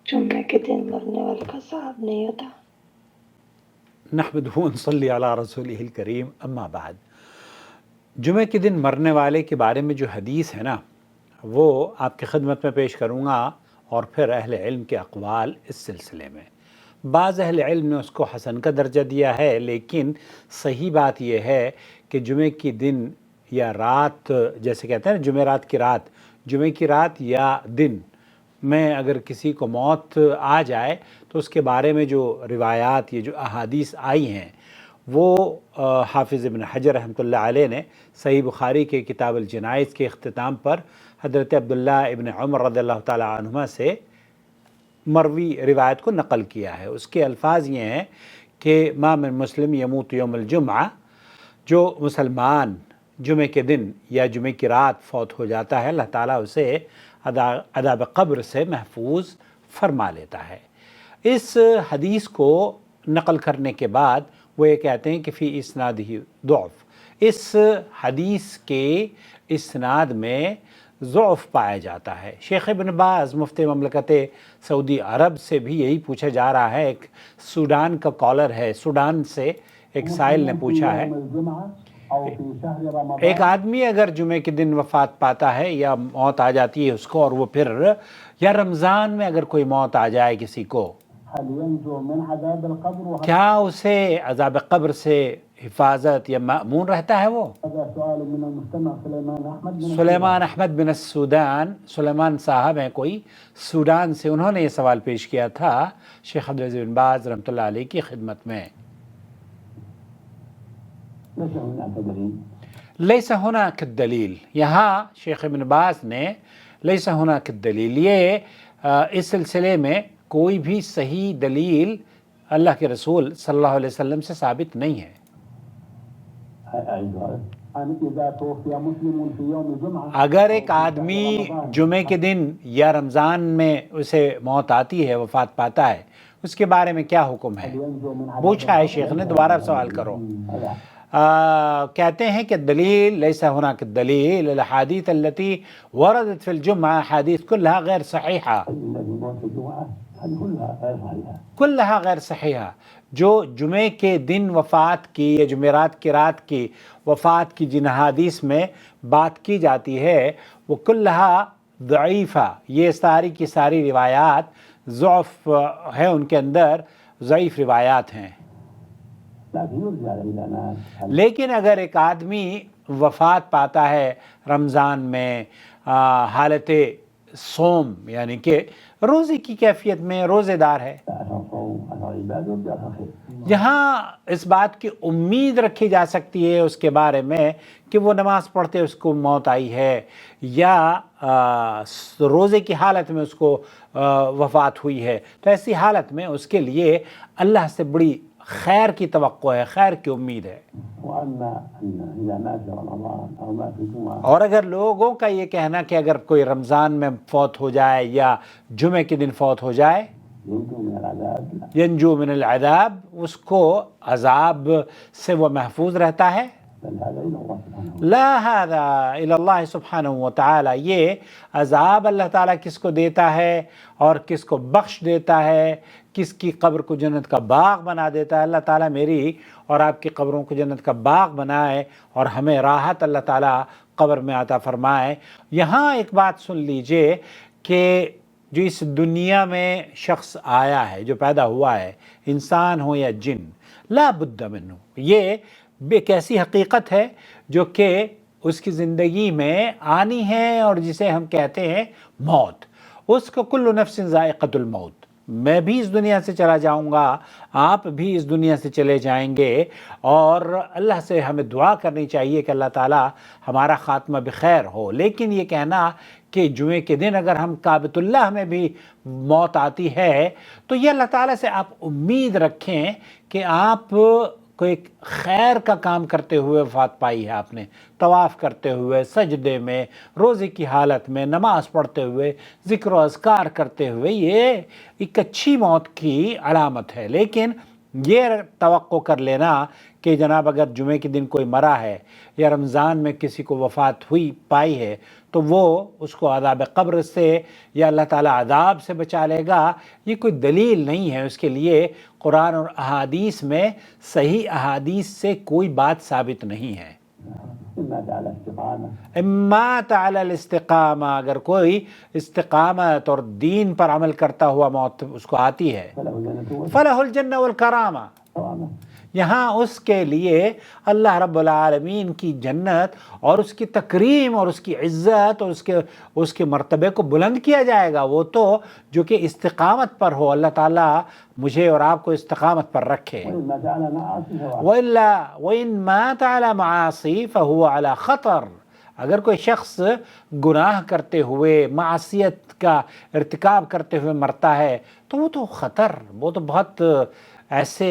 जुम्मे के दिन मरने वाले का सवाब नहीं होता। नहमदुहु व नसल्ली अला रसूलिहिल करीम, अम्मा बाद। जुमे के दिन मरने वाले के बारे में जो हदीस है ना, वो आपकी खिदमत में पेश करूँगा और फिर अहले इल्म के अक़वाल इस सिलसिले में। बाज़ अहले इल्म ने उसको हसन का दर्जा दिया है, लेकिन सही बात यह है कि जुमे की दिन या रात, जैसे कहते हैं ना जुमेरात की रात, जुमे की रात या दिन में अगर किसी को मौत आ जाए तो उसके बारे में जो रिवायात, ये जो अहादीस आई हैं, वो हाफिज़ इब्न हजर रहमतुल्लाह अलैह ने सही बुखारी के किताब अल जनाइज़ के इख्तिताम पर हज़रत अब्दुल्लाह इब्न उमर रज़ियल्लाहु ताला अन्हुमा से मरवी रिवायत को नकल किया है। उसके अल्फाज ये हैं कि मा मिन मुस्लिम यमूत यौमुल जुम्आ, जो मुसलमान जुमे के दिन या जुमे की रात फौत हो जाता है, अल्लाह ताला उसे अदाब क़ब्र से महफूज फरमा लेता है। इस हदीस को नकल करने के बाद वो ये कहते हैं कि फ़ी इस्नादिही दुअफ़, इस हदीस के इस्नाद में ज़ुअफ़ पाया जाता है। शेख इब्न बाज़ मुफ्ती ममलकत सऊदी अरब से भी यही पूछा जा रहा है। एक सूडान का कॉलर है, सूडान से एक साइल ने पूछा है, एक आदमी अगर जुमे के दिन वफ़ात पाता है या मौत आ जाती है उसको, और वो फिर या रमज़ान में अगर कोई मौत आ जाए किसी को, क्या उसे अज़ाब क़ब्र से हिफाजत या मामून रहता है? वो सुलेमान अहमद बिन सूडान, सुलेमान साहब हैं कोई सूडान से, उन्होंने ये सवाल पेश किया था शेख अब्दुल अज़ीज़ बिन बाज़ रहमतुल्लाह अलैह की खिदमत में। लैसा हुना कद्दलील, यहाँ शेख इब्न बाज़ ने लैसा हुना कद्दलील, ये इस सिलसिले में कोई भी सही दलील अल्लाह के रसूल सल्लल्लाहु अलैहि वसल्लम से साबित नहीं है। अगर एक आदमी जुमे के दिन या रमज़ान में उसे मौत आती है, वफ़ात पाता है, उसके बारे में क्या हुक्म है? पूछा है शेख ने, दोबारा सवाल करो। कहते हैं कि दलील लैसा हुना कि दलील अल अहादीस अल्लती वरदत फिल जुम्मा अहादीस कुल्लहा गैर सहीहा, कुल्लहा गैर सहीहा, जो जुमे के दिन वफ़ात की या जुमेरात की रात की वफ़ात की जिन अहादीस में बात की जाती है वो कुल्लहा ज़ईफ़ा, ये सारी की सारी रिवायात ज़ुअफ़ है, उनके अंदर ज़ईफ़ रिवायात हैं। लेकिन अगर एक आदमी वफ़ात पाता है रमज़ान में हालत सोम, यानी कि रोज़े की कैफियत में, रोज़ेदार है, यहाँ इस बात की उम्मीद रखी जा सकती है उसके बारे में कि वो नमाज़ पढ़ते उसको मौत आई है या रोज़े की हालत में उसको वफ़ात हुई है, तो ऐसी हालत में उसके लिए अल्लाह से बड़ी खैर की तवक्को है, खैर की उम्मीद है। और अगर लोगों का ये कहना कि अगर कोई रमज़ान में फौत हो जाए या जुमे के दिन फौत हो जाए, यंजू मिनल अज़ाब, उसको अज़ाब से वो महफूज रहता है, ला हादा इल्लल्लाह सुब्हानहू व तआला, ये अज़ाब अल्लाह ताला किसको देता है और किसको बख्श देता है, किसकी कब्र को जन्नत का बाग बना देता है। अल्लाह ताला मेरी और आपकी कब्रों को जन्नत का बाग बनाए और हमें राहत अल्लाह ताला कब्र में अता फरमाए। यहाँ एक बात सुन लीजिए कि जो इस दुनिया में शख्स आया है, जो पैदा हुआ है, इंसान हो या जिन, ला बुद्दा मिन्हु, ये एक ऐसी हकीकत है जो कि उसकी ज़िंदगी में आनी है और जिसे हम कहते हैं मौत। उसको कुल्लु नफ्सिन ज़ाइक़तुल मौत, मैं भी इस दुनिया से चला जाऊंगा, आप भी इस दुनिया से चले जाएंगे, और अल्लाह से हमें दुआ करनी चाहिए कि अल्लाह ताला हमारा ख़ात्मा बखैर हो। लेकिन ये कहना कि जुमे के दिन अगर हम काबतुल्लाह में भी मौत आती है तो ये अल्लाह ताला से आप उम्मीद रखें कि आप कोई खैर का काम करते हुए वफ़ात पाई है, आपने तवाफ़ करते हुए, सजदे में, रोज़े की हालत में, नमाज पढ़ते हुए, ज़िक्र व अज़कार करते हुए, ये एक अच्छी मौत की अलामत है। लेकिन یہ توقع کر لینا کہ جناب اگر جمعے کے دن کوئی مرا ہے یا رمضان میں کسی کو وفات ہوئی پائی ہے تو وہ اس کو عذاب قبر سے یا اللہ تعالیٰ عذاب سے بچا لے گا، یہ کوئی دلیل نہیں ہے۔ اس کے لیے قرآن اور احادیث میں صحیح احادیث سے کوئی بات ثابت نہیں ہے۔ امات علی الاستقامہ، اگر کوئی استقامت اور دین پر عمل کرتا ہوا موت اس کو آتی ہے، فلہ الجنہ والکرامہ، یہاں اس کے لیے اللہ رب العالمین کی جنت اور اس کی تکریم اور اس کی عزت اور اس کے مرتبے کو بلند کیا جائے گا، وہ تو جو کہ استقامت پر ہو۔ اللہ تعالیٰ مجھے اور آپ کو استقامت پر رکھے۔ وَإِن مَاتَ عَلَى مَعَاصِي فَهُوَ عَلَى خطر، اگر کوئی شخص گناہ کرتے ہوئے معصیت کا ارتکاب کرتے ہوئے مرتا ہے تو وہ تو خطر، وہ تو بہت ایسے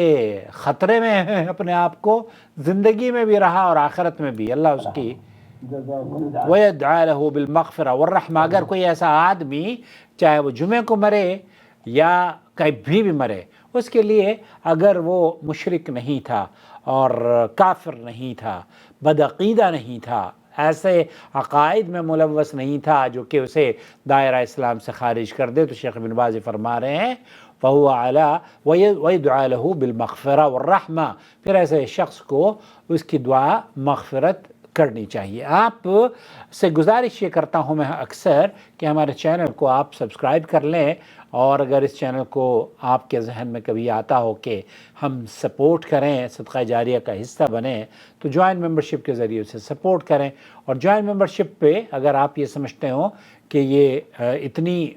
خطرے میں ہے اپنے آپ کو، زندگی میں بھی رہا اور آخرت میں بھی۔ اللہ اس کی وَيَدْعَى لَهُ بِالْمَغْفِرَةِ وَالرَّحْمَةِ، اگر کوئی ایسا آدمی چاہے وہ جمعے کو مرے یا کبھی بھی مرے، اس کے لیے اگر وہ مشرک نہیں تھا اور کافر نہیں تھا، بدعقیدہ نہیں تھا، ایسے عقائد میں ملوث نہیں تھا جو کہ اسے دائرہ اسلام سے خارج کر دے، تو شیخ ابن باز فرما رہے ہیں فَهُوَ عَلَى وَيَدْعَى لَهُ بِالْمَغْفِرَةِ وَالرَّحْمَةِ، پھر ایسے شخص کو اس کی دعا مغفرت کرنی چاہیے۔ آپ سے گزارش یہ کرتا ہوں میں اکثر کہ ہمارے چینل کو آپ سبسکرائب کر لیں، اور اگر اس چینل کو آپ کے ذہن میں کبھی آتا ہو کہ ہم سپورٹ کریں، صدقہ جاریہ کا حصہ بنیں، تو جوائن ممبرشپ کے ذریعے سے سپورٹ کریں۔ اور جوائن ممبرشپ پہ اگر آپ یہ سمجھتے ہوں کہ یہ اتنی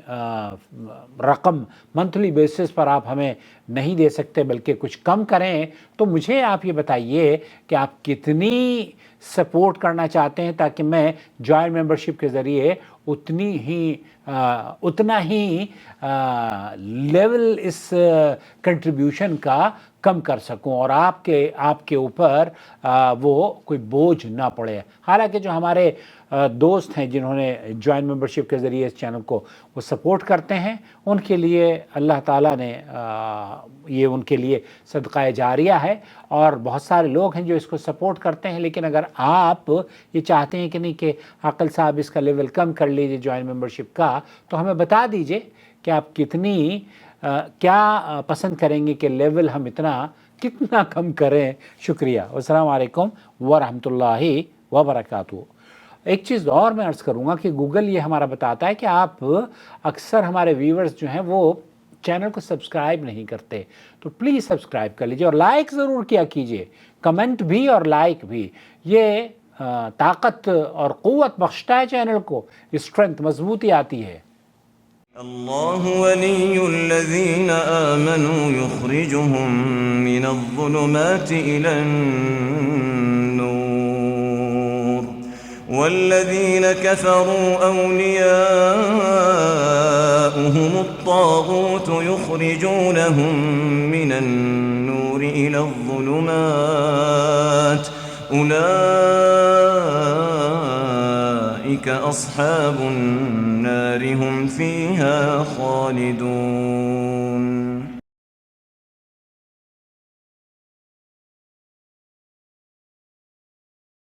رقم منتھلی بیسس پر آپ ہمیں نہیں دے سکتے بلکہ کچھ کم کریں، تو مجھے آپ یہ بتائیے کہ آپ کتنی سپورٹ کرنا چاہتے ہیں تاکہ میں جوائن ممبرشپ کے ذریعے اتنا ہی لیول اس کنٹریبیوشن کا کم کر سکوں اور آپ کے اوپر وہ کوئی بوجھ نہ پڑے۔ حالانکہ جو ہمارے دوست ہیں جنہوں نے جوائن ممبرشپ کے ذریعے اس چینل کو وہ سپورٹ کرتے ہیں، ان کے لیے اللہ تعالیٰ نے یہ ان کے لیے صدقہ جاریہ ہے، اور بہت سارے لوگ ہیں جو اس کو سپورٹ کرتے ہیں۔ لیکن اگر آپ یہ چاہتے ہیں کہ نہیں کہ عاقل صاحب اس کا لیول کم کر لیجئے جوائن ممبرشپ کا، تو ہمیں بتا دیجئے کہ آپ کیا پسند کریں گے کہ لیول ہم کتنا کم کریں۔ شکریہ۔ السلام علیکم ورحمۃ اللہ وبرکاتہ۔ ایک چیز اور میں عرض کروں گا کہ گوگل یہ ہمارا بتاتا ہے کہ آپ اکثر ہمارے ویورز جو ہیں وہ چینل کو سبسکرائب نہیں کرتے، تو پلیز سبسکرائب کر لیجئے اور لائک ضرور کیا کیجئے، کمنٹ بھی اور لائک بھی، یہ طاقت اور قوت بخشتا ہے چینل کو، اسٹرینتھ، مضبوطی آتی ہے۔ اللہ ولی الذین آمنوا یخرجهم من الظلمات الى النور والذین کفروا اولیاؤهم الطاغوت یخرجونهم من النور الى الظلمات أولئك أصحاب النار هم فيها خالدون۔